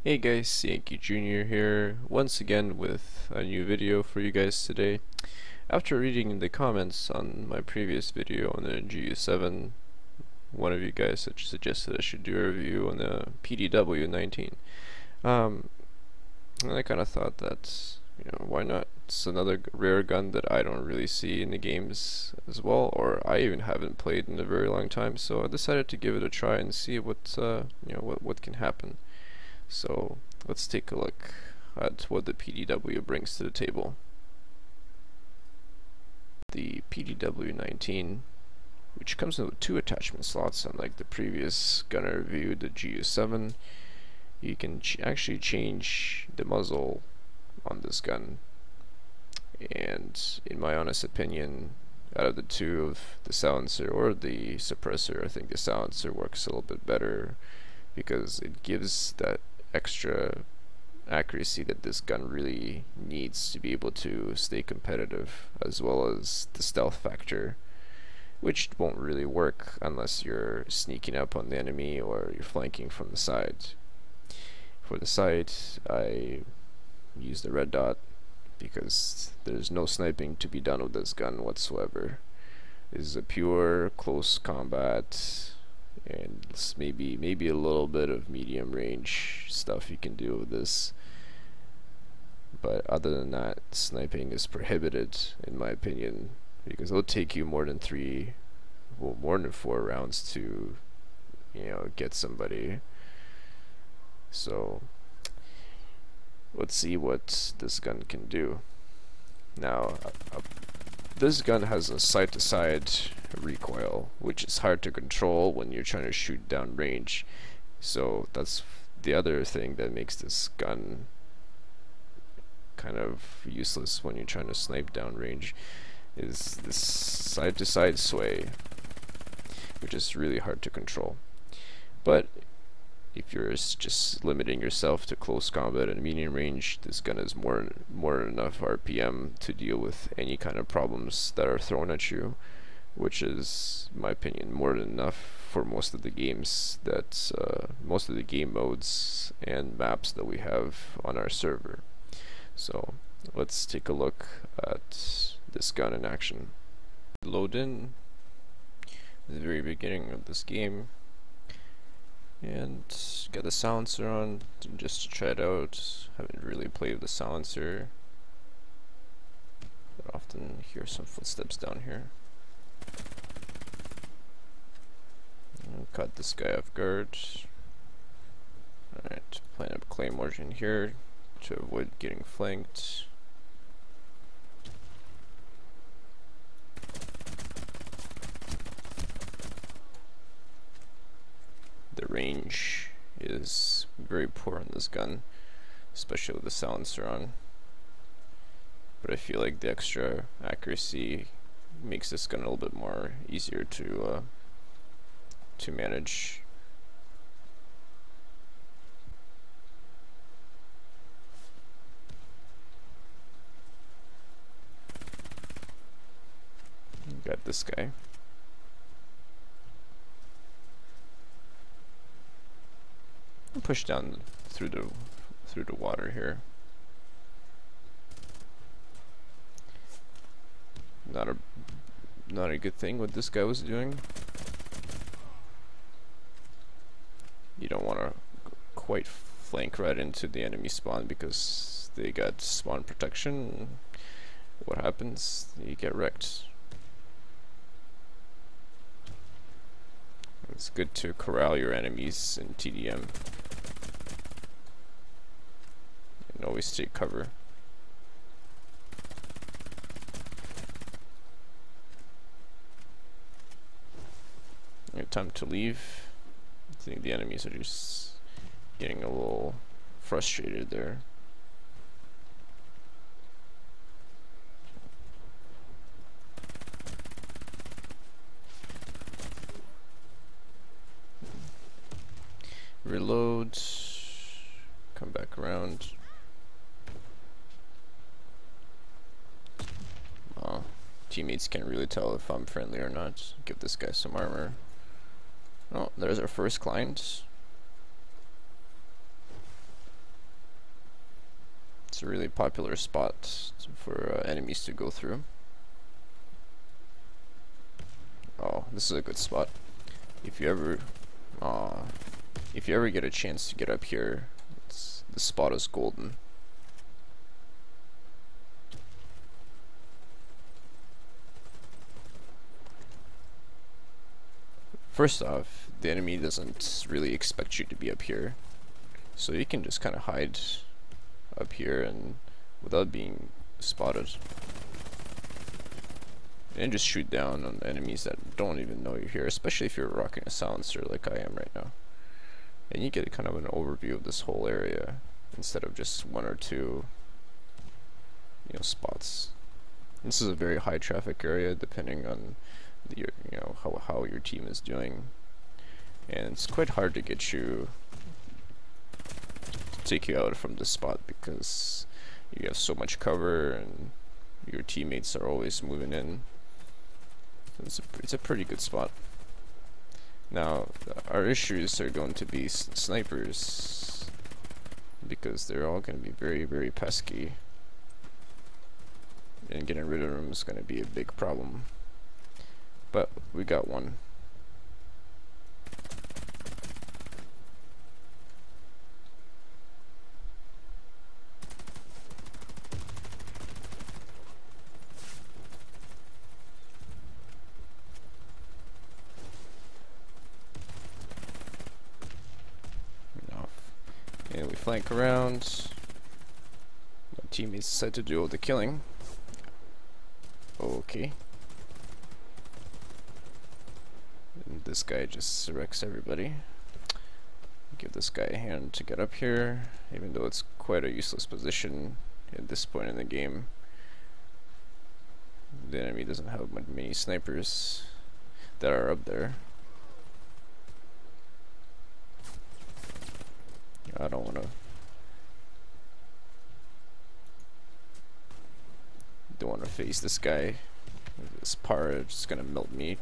Hey guys, Yankee Jr. here, once again with a new video for you guys today. After reading the comments on my previous video on the GU7, one of you guys suggested I should do a review on the PDW-19. And I kind of thought that, why not? It's another rare gun that I don't really see in the games as well, or I even haven't played in a very long time, so I decided to give it a try and see what can happen. So let's take a look at what the PDW brings to the table. The PDW-19, which comes with 2 attachment slots, unlike the previous gun I reviewed, the GU7, you can actually change the muzzle on this gun. And in my honest opinion, out of the two, of the silencer or the suppressor, I think the silencer works a little bit better because it gives that extra accuracy that this gun really needs to be able to stay competitive, as well as the stealth factor, which won't really work unless you're sneaking up on the enemy or you're flanking from the side. For the sight, I use the red dot because there's no sniping to be done with this gun whatsoever. This is a pure close combat, and maybe a little bit of medium range stuff you can do with this, but other than that, sniping is prohibited in my opinion, because it'll take you more than 4 rounds to get somebody. So let's see what this gun can do. Now this gun has a side-to-side recoil, which is hard to control when you're trying to shoot down range. So that's the other thing that makes this gun kind of useless when you're trying to snipe down range, is this side-to-side sway, which is really hard to control. But if you're just limiting yourself to close combat and medium range, this gun is more than enough RPM to deal with any kind of problems that are thrown at you, which is, in my opinion, more than enough for most of the games most of the game modes and maps that we have on our server. So let's take a look at this gun in action. Load in at the very beginning of this game and get the silencer on just to try it out. Haven't really played with the silencer, but often hear some footsteps down here. I'll cut this guy off guard. Alright, plant up claymores in here to avoid getting flanked. The range is very poor on this gun, especially with the silencer on, but I feel like the extra accuracy makes this gun a little bit more easier to manage. Got this guy. Push down through the water here. Not a good thing what this guy was doing. You don't want to quite flank right into the enemy spawn because they got spawn protection. What happens? You get wrecked. It's good to corral your enemies in TDM and always take cover. Time to leave. I think the enemies are just getting a little frustrated there. Reload, come back around. Teammates can't really tell if I'm friendly or not. Give this guy some armor. Oh, there's our first client. It's a really popular spot for enemies to go through. Oh, this is a good spot. If you ever get a chance to get up here, the spot is golden. First off, the enemy doesn't really expect you to be up here, so you can just kind of hide up here and without being spotted, and just shoot down on enemies that don't even know you're here, especially if you're rocking a silencer like I am right now. And you get kind of an overview of this whole area instead of just one or two, you know, spots. This is a very high traffic area depending on your, you know, how your team is doing, and it's quite hard to get you, take you out from this spot because you have so much cover and your teammates are always moving in. It's a pretty good spot. Now our issues are going to be snipers, because they're all going to be very, very pesky, and getting rid of them is going to be a big problem. But we got one. And we flank around. My teammates decide to do all the killing. Okay. And this guy just wrecks everybody. Give this guy a hand to get up here, even though it's quite a useless position at this point in the game. The enemy doesn't have many snipers that are up there. I don't want to face this guy. This part is gonna melt me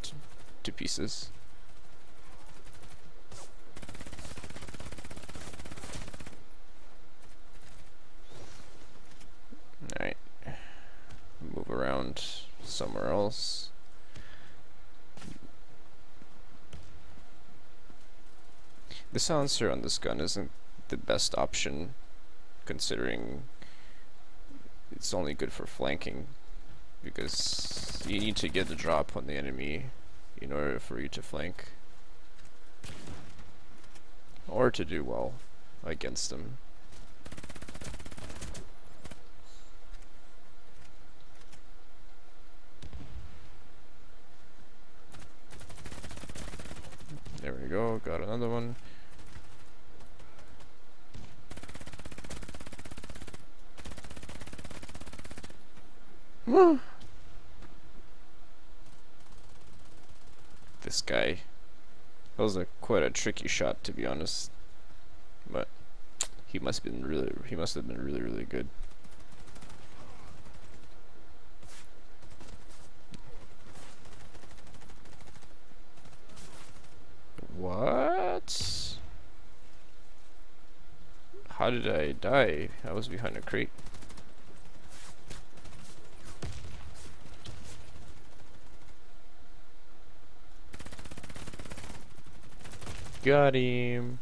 to pieces. Alright, move around somewhere else. The silencer on this gun isn't the best option, considering it's only good for flanking, because you need to get the drop on the enemy in order for you to flank or to do well against them. There we go, got another one. This guy, that was quite a tricky shot, to be honest, but he must have been really good. What? How did I die? I was behind a crate. Got him.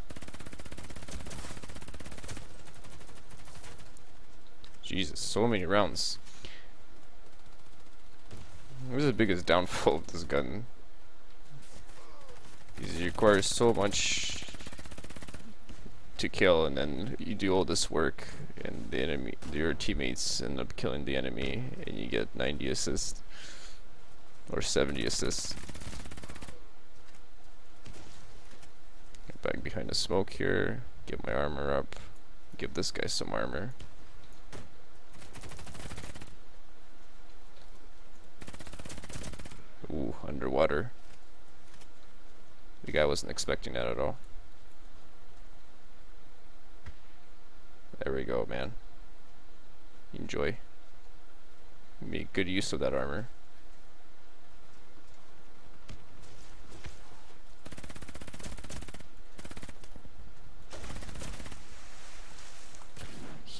Jesus, so many rounds. This is the biggest downfall of this gun. It requires so much to kill, and then you do all this work, and the enemy, your teammates end up killing the enemy, and you get 90 assists or 70 assists. Back behind the smoke here, get my armor up, give this guy some armor. Ooh, underwater. The guy wasn't expecting that at all. There we go, man. Enjoy. Make good use of that armor.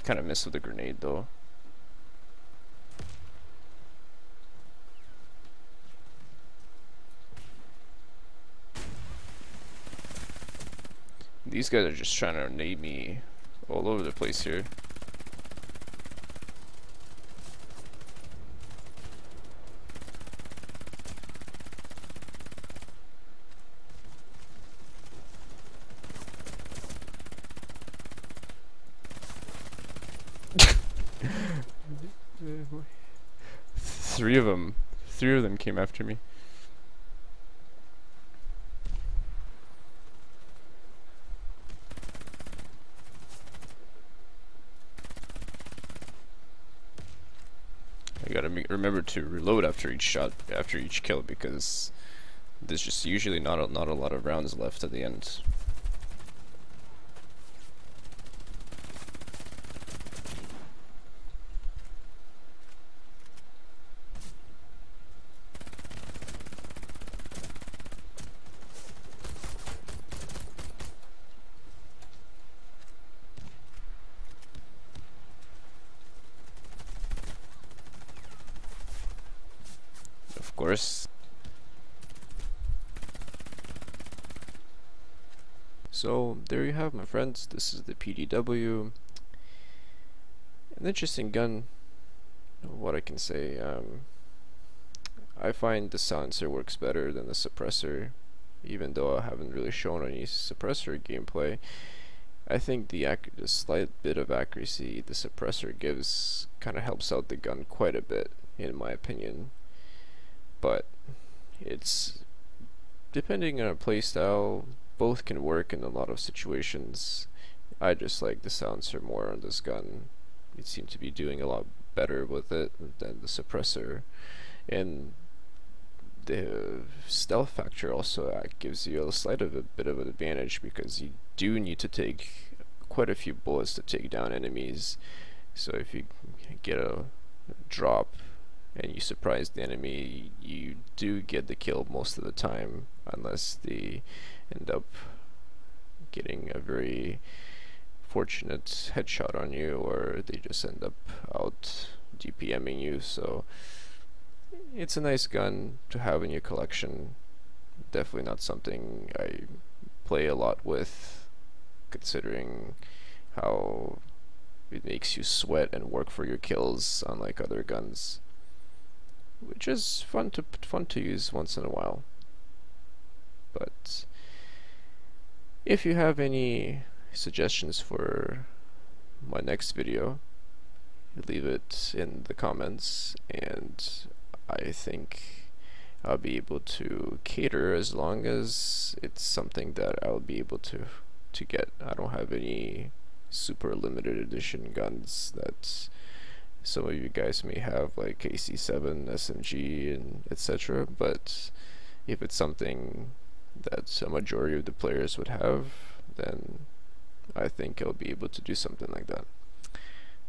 Kind of missed with the grenade though. These guys are just trying to nade me all over the place here. Three of them came after me. I gotta remember to reload after each shot, after each kill, because there's just usually not a lot of rounds left at the end. Of course. So there you have, my friends. This is the PDW. An interesting gun. What I can say, I find the silencer works better than the suppressor, even though I haven't really shown any suppressor gameplay. I think the slight bit of accuracy the suppressor gives kind of helps out the gun quite a bit, in my opinion. But it's depending on a playstyle, both can work in a lot of situations. I just like the silencer more on this gun. It seemed to be doing a lot better with it than the suppressor, and the stealth factor also gives you a slight of a bit of an advantage, because you do need to take quite a few bullets to take down enemies. So if you get a drop and you surprise the enemy, you do get the kill most of the time, unless they end up getting a very fortunate headshot on you, or they just end up out DPMing you. So it's a nice gun to have in your collection. Definitely not something I play a lot with, considering how it makes you sweat and work for your kills, unlike other guns, which is fun to use once in a while. But if you have any suggestions for my next video, leave it in the comments, and I think I'll be able to cater, as long as it's something that I'll be able to get. I don't have any super limited edition guns that some of you guys may have, like AC7, SMG, and etc. But if it's something that a majority of the players would have, then I think I'll be able to do something like that.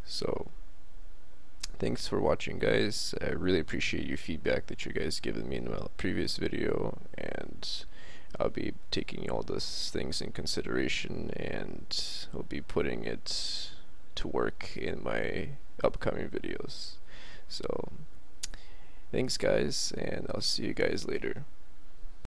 So thanks for watching, guys. I really appreciate your feedback that you guys given me in my previous video, and I'll be taking all those things in consideration, and I'll be putting it to work in my upcoming videos. So thanks, guys, and I'll see you guys later.